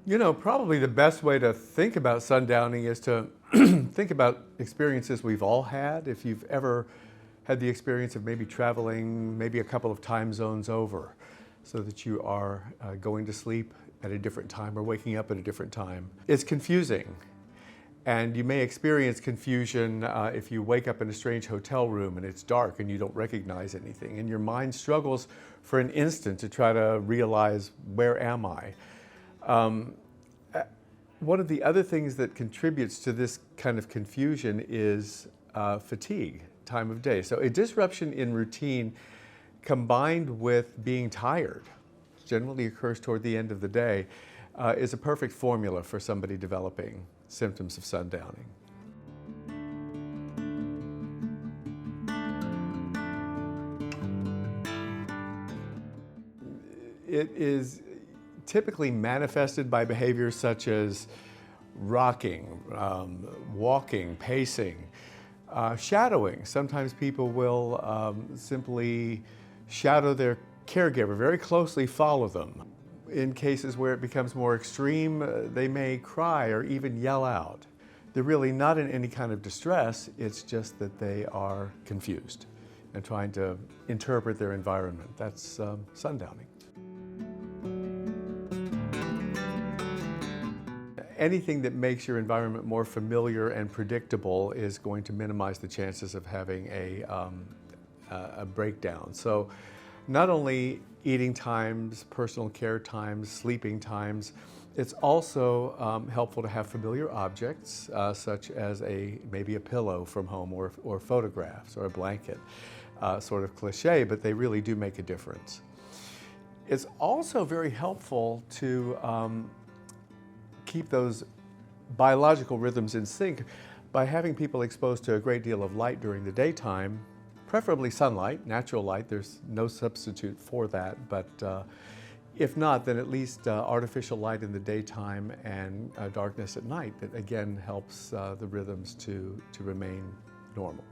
You know, probably the best way to think about sundowning is to think about experiences we've all had. If you've ever had the experience of maybe traveling maybe a couple of time zones over so that you are going to sleep at a different time or waking up at a different time. It's confusing. And you may experience confusion if you wake up in a strange hotel room and it's dark and you don't recognize anything. And your mind struggles for an instant to try to realize, where am I? One of the other things that contributes to this kind of confusion is fatigue, time of day. So a disruption in routine combined with being tired, generally occurs toward the end of the day, is a perfect formula for somebody developing symptoms of sundowning. It is typically manifested by behaviors such as rocking, walking, pacing, shadowing. Sometimes people will simply shadow their caregiver, very closely follow them. In cases where it becomes more extreme, they may cry or even yell out. They're really not in any kind of distress, it's just that they are confused and trying to interpret their environment. That's sundowning. Anything that makes your environment more familiar and predictable is going to minimize the chances of having a breakdown. So not only eating times, personal care times, sleeping times, it's also helpful to have familiar objects such as maybe a pillow from home or photographs or a blanket. Sort of cliche, but they really do make a difference. It's also very helpful to keep those biological rhythms in sync by having people exposed to a great deal of light during the daytime, preferably sunlight, natural light. There's no substitute for that, but if not, then at least artificial light in the daytime and darkness at night that again helps the rhythms to remain normal.